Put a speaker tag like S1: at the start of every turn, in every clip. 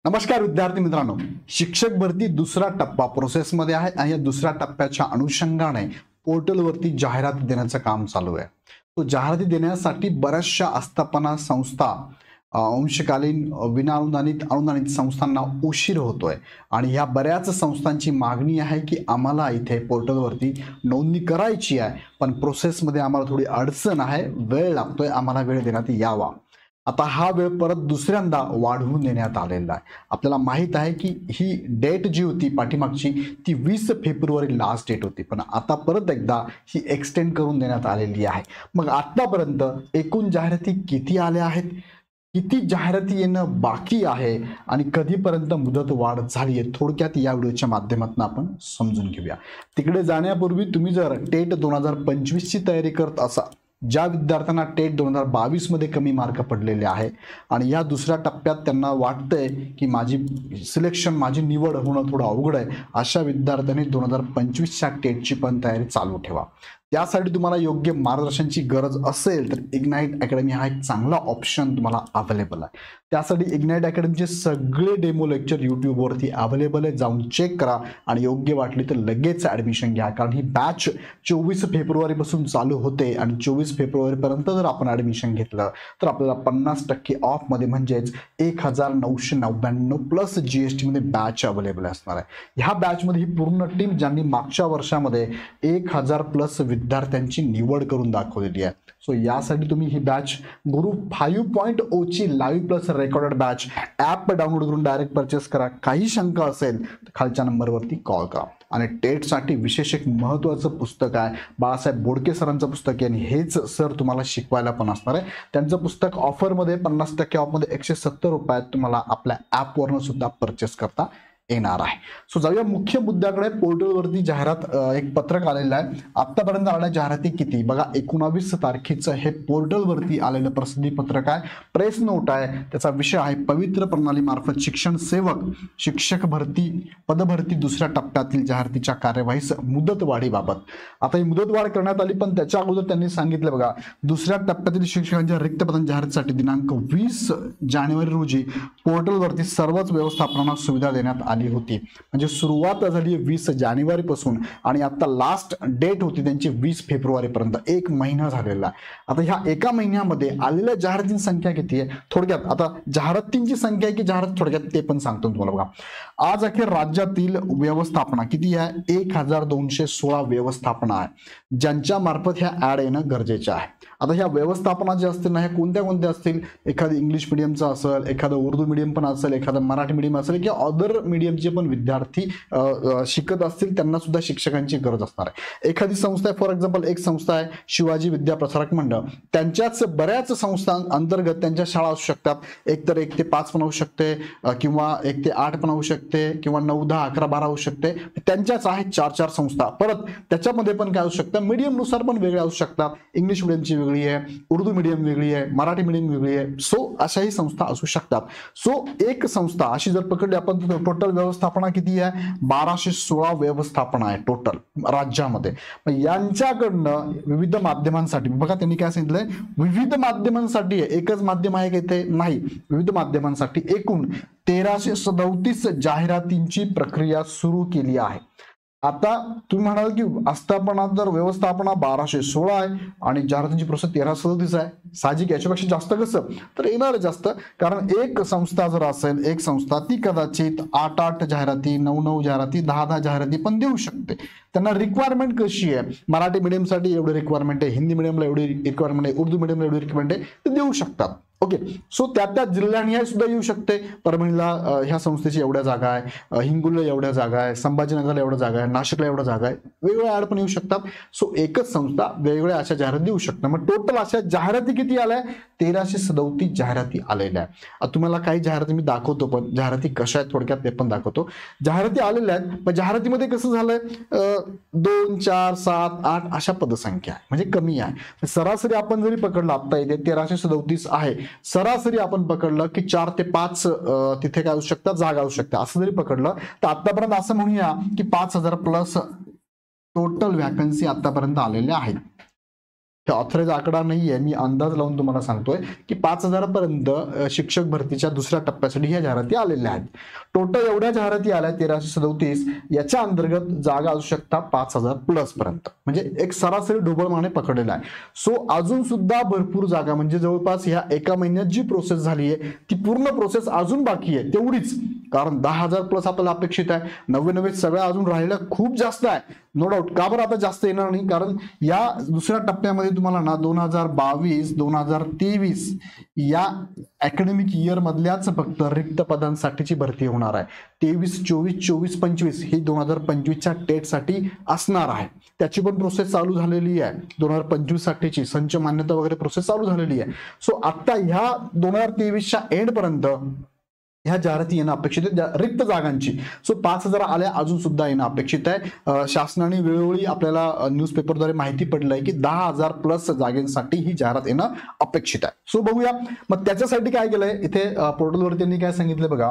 S1: नमस्कार विद्यार्थी मित्रांनो, शिक्षक भरती दुसरा टप्पा प्रोसेसमध्ये आहे आणि या दुसऱ्या टप्प्याच्या अनुषंगाने पोर्टलवरती जाहिरात देण्याचं काम चालू आहे. तो जाहिराती देण्यासाठी बऱ्याचशा आस्थापना संस्था अंशकालीन अनुदानित संस्थांना उशीर होतोय आणि ह्या बऱ्याच संस्थांची मागणी आहे की आम्हाला इथे पोर्टलवरती नोंदणी करायची आहे, पण प्रोसेसमध्ये आम्हाला थोडी अडचण आहे, वेळ लागतोय, आम्हाला वेळ देण्यात यावा. आता हा वेळ परत दुसऱ्यांदा वाढवून देण्यात आलेला आहे. आपल्याला माहित आहे की ही डेट जी होती पाठीमागची ती 20 फेब्रुवारी लास्ट डेट होती, पण आता परत एकदा ही एक्सटेंड करून देण्यात आलेली आहे. मग आतापर्यंत एकूण जाहिराती किती आल्या आहेत, किती जाहिराती येणं बाकी आहे आणि कधीपर्यंत मुदत वाढ झाली आहे, थोडक्यात या व्हिडिओच्या माध्यमातून आपण समजून घेऊया. तिकडे जाण्यापूर्वी तुम्ही जर टेट 2025 ची तयारी करत असाल, ज्या विद्यार्थ्यांना टेट 2022 मध्ये कमी मार्क पडलेले आहे आणि या दुसऱ्या टप्प्यात त्यांना वाटतंय की माझी निवड होणं थोडं अवघड आहे, अशा विद्यार्थ्यांनी 2025च्या टेटची पण तयारी चालू ठेवा. त्यासाठी तुम्हाला योग्य मार्गदर्शनाची गरज असेल तर इग्नाइट अकॅडमी हा एक चांगला ऑप्शन तुम्हाला अवेलेबल आहे. त्यासाठी इग्नाइट अकॅडमीचे सगळे डेमो लेक्चर यूट्यूबवरती अवेलेबल आहे, जाऊन चेक करा आणि योग्य वाटली तर लगेच ॲडमिशन घ्या. कारण ही बॅच 24 फेब्रुवारीपासून चालू होते आणि 24 फेब्रुवारीपर्यंत जर आपण ॲडमिशन घेतलं तर आपल्याला 50% ऑफमध्ये म्हणजेच 1999 प्लस GST मध्ये बॅच अवेलेबल असणार आहे. ह्या बॅचमध्ये ही पूर्ण टीम ज्यांनी मागच्या वर्षामध्ये 1000 प्लस विद्यार्थ्यांची निवड करून दाखवलेली आहे. सो यासाठी तुम्ही ही बॅच गुरु 5.0 ची live plus recorded batch app download करून डायरेक्ट परचेस करा. काही शंका असेल तर खालच्या नंबरवरती कॉल करा. आणि टेटसाठी विशेष एक महत्त्वाचं पुस्तक आहे, बाळासाहेब बोडके सरांचं पुस्तक आहे आणि हेच सर तुम्हाला शिकवायला पण असणार आहे. त्यांचं पुस्तक ऑफरमध्ये 50% ऑफमध्ये 170 रुपयात तुम्हाला आपल्या ॲपवरनं सुद्धा परचेस करता येणार आहे. सो जाऊया मुख्य मुद्द्याकडे. पोर्टलवरती जाहिरात एक पत्रक आलेलं आहे. आतापर्यंत आलेल्या जाहिराती किती बघा, 19 तारखेचं हे पोर्टलवरती आलेलं प्रसिद्धी पत्रक आहे, प्रेस नोट आहे. त्याचा विषय आहे पवित्र प्रणाली मार्फत शिक्षण सेवक शिक्षक भरती पदभरती दुसऱ्या टप्प्यातील जाहिरातीच्या कार्यवाहीस मुदतवाढीबाबत. आता ही मुदतवाढ करण्यात आली, पण त्याच्या अगोदर त्यांनी सांगितलं बघा, दुसऱ्या टप्प्यातील शिक्षकांच्या रिक्त पदांच्या जाहिरातीसाठी दिनांक 20 जानेवारी रोजी पोर्टलवरती सर्वच व्यवस्थापनांना सुविधा देण्यात आली होती. म्हणजे सुरुवात झाली 20 जानेवारी पासून आणि आता लास्ट डेट होती त्यांची 20 फेब्रुवारी पर्यंत, एक महिना झालेला आहे. आता ह्या एका महिन्यामध्ये आलेल्या जाहिरातींची संख्या किती आहे थोडक्यात, आता जाहिरातींची संख्या आहे की जाहिरात थोडक्यात ते पण सांगतो तुम्हाला. बघा, आज अखेर राज्यातील व्यवस्थापना किती आहे, 1216 व्यवस्थापना आहे ज्यांच्या मार्फत ह्या ऍड येणं गरजेचं आहे. आता ह्या व्यवस्थापना जे असतील ना, ह्या कोणत्या कोणत्या असतील, एखादी इंग्लिश मिडियमचा असेल, एखादं उर्दू मिडियम पण असेल, एखादं मराठी मिडियम असेल किंवा अदर मिडियमचे पण विद्यार्थी शिकत असतील, त्यांना सुद्धा शिक्षकांची गरज असणार आहे. एखादी संस्था आहे, फॉर एक्झाम्पल एक संस्था आहे शिवाजी विद्या प्रसारक मंडळ, त्यांच्याच बऱ्याच संस्था अंतर्गत त्यांच्या शाळा असू शकतात. एकतर 1 ते 5 पण होऊ शकते किंवा 1 ते 8 पण होऊ शकते किंवा 9, 10, 11, 12 होऊ शकते. त्यांच्याच आहेत 4 संस्था. परत त्याच्यामध्ये पण काय असू शकतं, मीडियम नुसार पण वेगळ्या असू शकतात. इंग्लिश मिडियमची वेगळी आहे, उर्दू मिडियम वेगळी आहे, मराठी मिडियम वेगळी आहे. सो अशाही संस्था असू शकतात. सो एक संस्था अशी जर पकडली आपण, टोटल व्यवस्थापना किती आहे, 1216 व्यवस्थापना आहे टोटल राज्यामध्ये. यांच्याकडनं विविध माध्यमांसाठी बघा त्यांनी काय सांगितलंय, विविध माध्यमांसाठी आहे, एकच माध्यम आहे का इथे नाही, विविध माध्यमांसाठी एकूण 1337 जाहिरातींची प्रक्रिया सुरू केली आहे. आता तुम्ही म्हणाल की आस्थापना जर व्यवस्थापना 1216 आहे आणि जाहिरातींची प्रोसेस 1337 आहे, साहजिक याच्यापेक्षा जास्त कसं तर येणार जास्त, कारण एक संस्था जर असेल, एक संस्था ती कदाचित 8 जाहिराती, 9 जाहिराती, 10 जाहिराती पण देऊ शकते. त्यांना रिक्वायरमेंट कशी आहे, मराठी मिडियमसाठी एवढी रिक्वायरमेंट आहे, हिंदी मिडियमला एवढी रिक्वायरमेंट आहे, उर्दू मिडियमला एवढी रिक्वायरमेंट आहे, ते देऊ शकतात. ओके, सो त्या जिल्ह्याने सुद्धा येऊ शकते. परभणीला ह्या संस्थेची एवढ्या जागा आहे, हिंगोलीला एवढ्या जागा आहे, संभाजीनगरला एवढ्या जागा आहे, नाशिकला एवढ्या जागा आहे, वेगवेगळ्या ऍड पण येऊ शकतात. सो एकच संस्था वेगवेगळ्या अशा जाहिराती देऊ शकतात. मग टोटल अशा जाहिराती किती आल्या, 1337 जाहिराती आलेल्या आहेत. तुम्हाला काही जाहिराती मी दाखवतो, पण जाहिराती कशा आहेत थोडक्यात ते पण दाखवतो. जाहिराती आलेल्या आहेत, पण जाहिरातीमध्ये कसं झालंय, 2, 4, 7, 8 अशा पदसंख्या आहे, म्हणजे कमी आहे. सरासरी आपण जरी पकडलं, आता इथे 1337 आहे, सरासरी आपण पकडलं की 4 ते 5 तिथे काय असू शकतात, जागा असू शकतात. असं जरी पकडलं तर आतापर्यंत असं म्हणूया की 5000 प्लस टोटल वॅकन्सी आतापर्यंत आलेल्या आहेत. हे ऑथराइज आकडा नाहीये, मी अंदाज लावून तुम्हाला सांगतोय की 5,000 पर्यंत शिक्षक भरतीच्या दुसऱ्या टप्प्यासाठी ह्या जाहिराती आलेल्या आहेत. टोटल एवढ्या जाहिराती आल्या 1337. याच्या अंतर्गत जागा असू शकता 5,000 प्लस पर्यंत, म्हणजे एक सरासरी ढोबळमाने पकडलेला आहे. सो अजून सुद्धा भरपूर जागा, म्हणजे जवळपास ह्या एका महिन्यात जी प्रोसेस झाली आहे ती पूर्ण प्रोसेस अजून बाकी आहे तेवढीच, कारण 10,000 प्लस आपल्याला अपेक्षित आहे. 99 सगळ्या अजून राहिल्या खूप जास्त आहे, नो डाऊट. का बरं आता जास्त येणार नाही, कारण या दुसऱ्या टप्प्यामध्ये तुम्हाला ना 2022-2023 या अकॅडमिक इयर मधल्याच फक्त रिक्त पदांसाठीची भरती होणार आहे. 23-24, 24-25 ही 2025च्या टेटसाठी असणार आहे. त्याची पण प्रोसेस चालू झालेली आहे. 2025 साठीची संच मान्यता वगैरे प्रोसेस चालू झालेली आहे. सो आता ह्या 2023च्या एंड पर्यंत ह्या जाहिराती येणं अपेक्षित आहे रिक्त जागांची. सो 5,000 आल्या अजून सुद्धा येणं अपेक्षित आहे. शासनाने वेळोवेळी आपल्याला न्यूजपेपरद्वारे माहिती पडलं आहे की 10,000 प्लस जागांसाठी ही जाहिरात येणं अपेक्षित आहे. सो बघूया मग त्याच्यासाठी काय केलंय. इथे पोर्टलवरती त्यांनी काय सांगितलं बघा,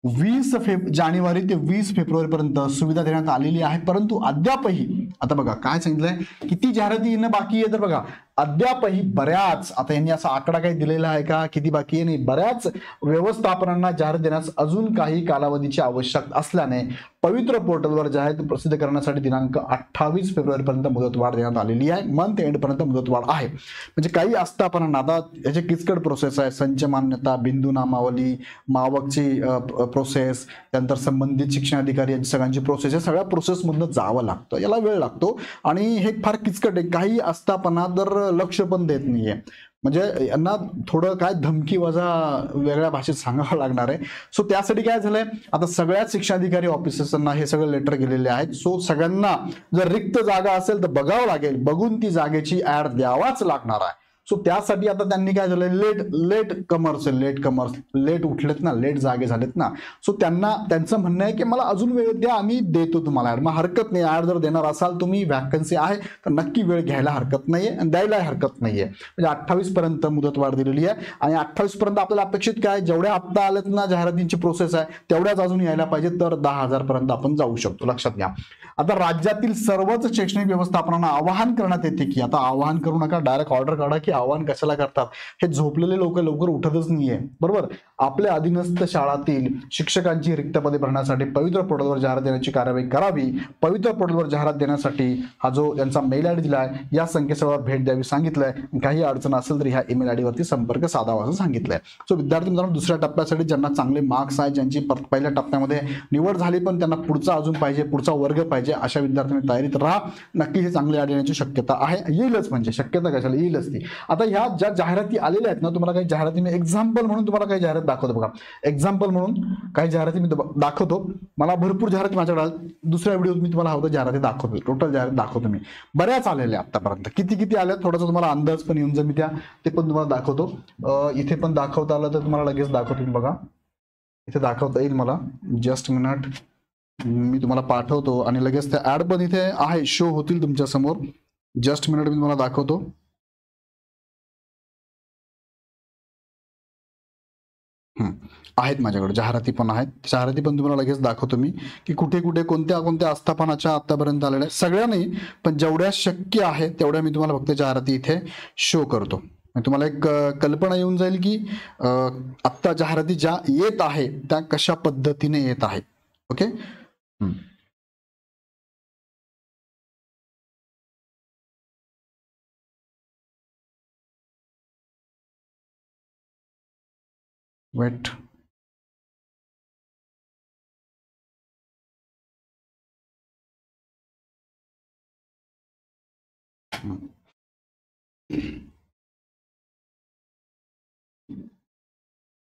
S1: 20 जानेवारी ते 20 फेब्रुवारी पर्यंत सुविधा देण्यात आलेली आहे. परंतु अद्यापही आता बघा काय सांगितलंय, किती जाहिराती येणं बाकी आहे, तर बघा अद्यापही बऱ्याच, आता यांनी असा आकडा काही दिलेला आहे का किती बाकी आहे, नाही, बऱ्याच व्यवस्थापनांना जाहिरात देण्यास अजून काही कालावधीची आवश्यकता असल्याने पवित्र पोर्टलवर जाहिरात प्रसिद्ध करण्यासाठी दिनांक 28 फेब्रुवारी पर्यंत मुदतवाढ देण्यात आलेली आहे. मंथ एंड पर्यंत मुदतवाढ आहे. म्हणजे काही आस्थापनांना आता याची किचकट प्रोसेस आहे. संच मान्यता, बिंदू नामावली, मावकची प्रोसेस, त्यानंतर संबंधित शिक्षण अधिकारी यांची सगळ्यांची प्रोसेस, या सगळ्या प्रोसेसमधनं जावं लागतं, याला वेळ लागतो आणि हे फार किचकट आहे. काही आस्थापना तर लक्ष पण देत नाहीये, म्हणजे यांना थोडं काय धमकी वजा वेगळ्या भाषेत सांगावं लागणार आहे. सो त्यासाठी काय झालंय, आता सगळ्याच शिक्षणाधिकारी ऑफिसर्सना हे सगळे लेटर गेलेले आहेत. सो सगळ्यांना जर रिक्त जागा असेल तर बघावं लागेल, बघून ती जागेची ऍड द्यावाच लागणार आहे. सो त्यासाठी आता त्यांनी काय झालंय, लेट उठलेत ना, लेट जागे झालेत ना, सो त्यांना त्यांचं म्हणणं आहे की मला अजून वेळ द्या, आम्ही देतो तुम्हाला ऍड. मग हरकत नाही, ऍड जर देणार असाल तुम्ही, वॅकन्सी आहे तर नक्की वेळ घ्यायला हरकत नाहीये आणि द्यायला हरकत नाहीये. म्हणजे 28 पर्यंत मुदतवाढ दिलेली आहे आणि 28 पर्यंत आपल्याला अपेक्षित काय, जेवढ्या आत्ता आल्यात ना जाहिरातींची प्रोसेस आहे तेवढ्याच अजून यायला पाहिजे, तर 10,000 पर्यंत आपण जाऊ शकतो, लक्षात घ्या. आता राज्यातील सर्वच शैक्षणिक व्यवस्थापनांना आवाहन करण्यात येते की, आता आवाहन करू नका, डायरेक्ट ऑर्डर काढा की आवाहन कशाला करतात, हे झोपलेले लोक लवकर उठतच नाहीये, बरोबर. आपल्या अधीनस्थ शाळातील शिक्षकांची रिक्त पदे भरण्यासाठी पवित्र पोर्टलवर जाहिरात देण्याची कार्यवाही करावी. पवित्र पोर्टलवर जाहिरात देण्यासाठी हा जो त्यांचा मेल आयडी दिलाय या संकेतस्थळावर भेट द्यावी सांगितलंय. काही अडचण असेल तर ह्या ईमेल आयडी वरती संपर्क साधावा असं सांगितलंय. सो विद्यार्थी मित्रांनो, दुसऱ्या टप्प्यासाठी ज्यांना चांगले मार्क्स आहेत, ज्यांची पहिल्या टप्प्यामध्ये निवड झाली पण त्यांना पुढचा अजून पाहिजे, पुढचा वर्ग पाहिजे, अशा विद्यार्थ्यांनी तयारीत राहा. नक्की हे चांगले ऍड येण्याची शक्यता आहे, येईलच, म्हणजे शक्यता कशाला, येईलच ती. आता ह्या ज्या जाहिराती आलेल्या आहेत ना, तुम्हाला काही जाहिराती मी एक्झाम्पल म्हणून तुम्हाला काही जाहिरात दाखवतो बघा. एक्झाम्पल म्हणून काही जाहिराती मी दाखवतो. मला भरपूर जाहिराती माझ्याकडे, दुसऱ्या व्हिडिओत मी तुम्हाला हवं जाहिराती दाखवतो, टोटल जाहिरात दाखवतो मी. बऱ्याच आलेल्या आतापर्यंत, किती आल्या थोडासा तुम्हाला अंदाज पण येऊन जाईल, मी ते पण तुम्हाला दाखवतो. इथे पण दाखवता आलं तर तुम्हाला लगेच दाखवतो बघा. इथे दाखवता येईल मला, जस्ट मिनिट मी तुम्हाला पाठवतो आणि लगेच त्या ऍड पण इथे आहे, शो होतील तुमच्या समोर. जस्ट मिनिट मी तुम्हाला दाखवतो. आहेत माझ्याकडे जाहिराती पण आहेत, जाहिराती पण तुम्हाला लगेच दाखवतो मी की कुठे कुठे कोणत्या आस्थापनाच्या आतापर्यंत आलेल्या, सगळ्या नाही पण जेवढ्या शक्य आहे तेवढ्या मी तुम्हाला फक्त जाहिराती इथे शो करतो. तुम्हाला एक कल्पना येऊन जाईल की आत्ता जाहिराती ज्या येत आहे त्या कशा पद्धतीने येत आहेत. Okay, wait.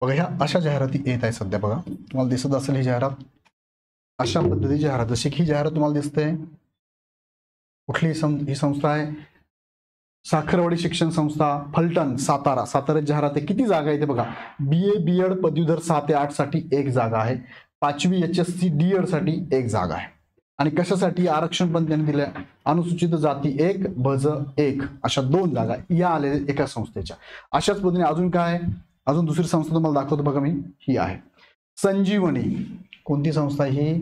S1: बघा ह्या अशा जाहिराती येत आहे सध्या. बघा तुम्हाला दिसत असेल ही जाहिरात, अशा पद्धतीची जाहिरात. जशी ही जाहिरात तुम्हाला दिसते, कुठली ही संस्था आहे, साखरवाडी शिक्षण संस्था, फलटण, सातारा जाहिरात आहे. किती जागा आहे ते बघा. BA BEd पदवीधर 6 ते 8 साठी एक जागा आहे. 5वी HSC DEd साठी एक जागा आहे. आणि कशासाठी आरक्षण पण त्यांनी दिलंय, अनुसूचित जाती 1 भज 1 अशा 2 जागा या आलेल्या एका संस्थेच्या. अशाच पद्धतीने अजून काय, अजून दुसरी संस्था तुम्हाला दाखवतो बघा मी, ही आहे संजीवनी. कोणती संस्था ही,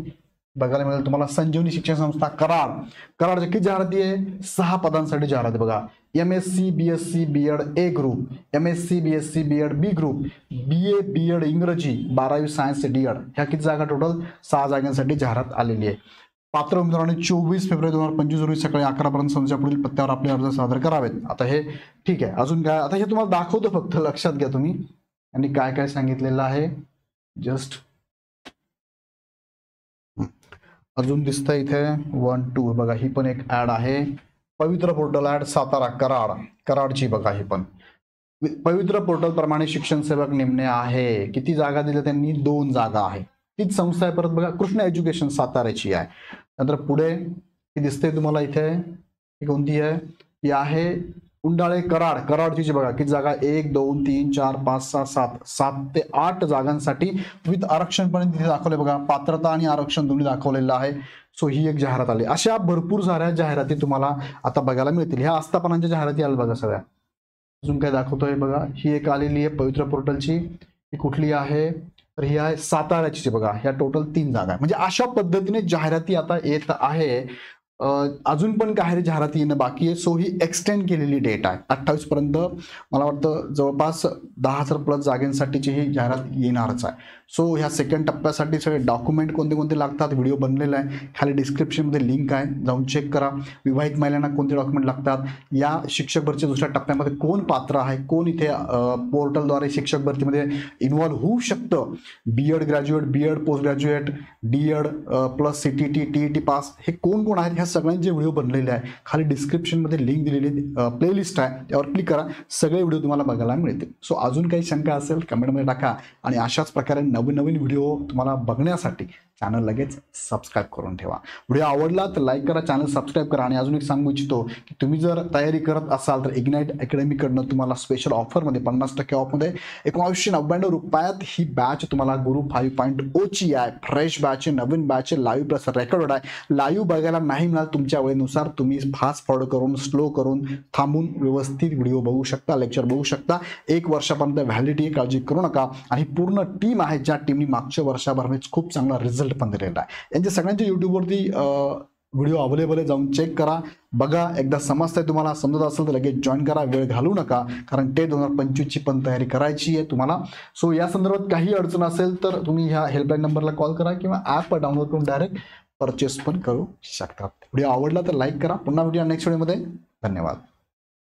S1: बघायला मिळेल तुम्हाला संजीवनी शिक्षण संस्था कराड. कराडच्या किती जाहिराती आहे? 6 पदांसाठी जाहिराती बघा. MSc BSc BEd A group, MSc BSc BEd B group, BA BEd इंग्रजी, 12वी सायन्स DEd, ह्या किती जागा टोटल? 6 जागांसाठी जाहिरात आलेली आहे. पात्र उमेदवारांनी 24 फेब्रुवारी 2025 रोजी सकाळी 11 पर्यंत संस्थेच्या पुढील पत्त्यावर आपले अर्ज सादर करावेत. आता हे ठीक आहे. अजून काय? आता हे तुम्हाला दाखवतो, फक्त लक्षात घ्या तुम्ही आणि काय काय सांगितलेलं आहे. जस्ट अजून दिसतंय इथे 1 2 बघा, ही पण एक ऍड आहे. पवित्र पोर्टल ऍड सातारा कराडची बघा. ही पण पवित्र पोर्टल प्रमाणे शिक्षण सेवक नेमणे आहे. किती जागा दिल्या त्यांनी? 2 जागा आहे. तीच संस्था आहे परत बघा, कृष्ण एज्युकेशन साताऱ्याची आहे. नंतर पुढे ही दिसते तुम्हाला इथे, ही कोणती आहे? ही आहे उंडाळे कराडची बघा. किती जागा? 1 2 3 4 5 6 7 ते 8 जागांसाठी विथ आरक्षण पण तिथे दाखवले बघा. पात्रता आणि आरक्षण दोन्ही दाखवलेलं आहे. सो ही एक जाहिरात आली. अशा भरपूर साऱ्या जाहिराती तुम्हाला आता बघायला मिळतील. ह्या आस्थापनांच्या जाहिराती आल्या बघा सगळ्या. अजून काय दाखवतोय बघा, ही एक आलेली आहे पवित्र पोर्टलची. ही कुठली आहे? तर ही आहे साताऱ्याची बघा. ह्या टोटल 3 जागा आहे. म्हणजे अशा पद्धतीने जाहिराती आता येत आहे. अजून पण काही जाहिराती येणं बाकी आहे. सो ही एक्सटेंड केलेली डेट आहे 28 पर्यंत. मला वाटतं जवळपास 10,000 प्लस जागांसाठीची ही जाहिरात येणारच आहे. सो ह्या सेकंड टप्प्यासाठी सगळे डॉक्युमेंट कोणते कोणते लागतात व्हिडिओ बनलेला आहे, खाली डिस्क्रिप्शनमध्ये लिंक आहे, जाऊन चेक करा. विवाहित महिलांना कोणते डॉक्युमेंट लागतात, या शिक्षक भरतीच्या दुसऱ्या टप्प्यामध्ये कोण पात्र आहे, कोण इथे पोर्टलद्वारे शिक्षक भरतीमध्ये इन्व्हॉल्व्ह होऊ शकतं, BEd graduate, BEd post graduate, DEd plus CTT TET pass, हे कोण कोण आहेत ह्या सगळ्यांचे व्हिडिओ बनलेले आहे. खाली डिस्क्रिप्शनमध्ये लिंक दिलेली प्लेलिस्ट आहे, त्यावर क्लिक करा. सगळे व्हिडिओ तुम्हाला बघायला मिळतील. सो अजून काही शंका असेल कमेंटमध्ये टाका. आणि अशाच प्रकारे नवीन व्हिडिओ तुम्हाला बघण्यासाठी चॅनल लगेच सबस्क्राईब करून ठेवा. व्हिडिओ आवडला तर लाईक करा, चॅनल सबस्क्राईब करा. आणि अजून एक सांगू इच्छितो की तुम्ही जर तयारी करत असाल तर इग्नाइट अकॅडमीकडनं तुम्हाला स्पेशल ऑफरमध्ये 50% ऑफमध्ये 1999 रुपयात ही बॅच तुम्हाला गुरु 5.0 ची आहे. फ्रेश बॅच, नवीन बॅच, लाईव्ह प्लस रेकॉर्ड आहे. लाईव्ह बघायला नाही मिळाल तुमच्या वेळेनुसार तुम्ही फास्ट फॉरवर्ड करून, स्लो करून, थांबून व्यवस्थित व्हिडिओ बघू शकता, लेक्चर बघू शकता. 1 वर्षापर्यंत व्हॅलिडिटी, काळजी करू नका. आणि पूर्ण टीम आहे ज्या टीमनी मागच्या वर्षाभरामध्ये खूप चांगला रिझल्ट पण दिलेला आहे. यांच्या सगळ्यांच्या युट्यूबवरती व्हिडिओ अवेलेबल आहे, जाऊन चेक करा, बघा. एकदा समजतंय तुम्हाला, समजत असेल तर लगेच जॉईन करा, वेळ घालू नका, कारण टेट 2025 ची पण तयारी करायची आहे तुम्हाला. सो या संदर्भात काही अडचण असेल तर तुम्ही ह्या हेल्पलाईन नंबरला कॉल करा किंवा ॲप डाउनलोड करून डायरेक्ट परचेस पण करू शकता. व्हिडिओ आवडला तर लाईक करा. पुन्हा व्हिडिओ नेक्स्ट व्हिडिओमध्ये. धन्यवाद.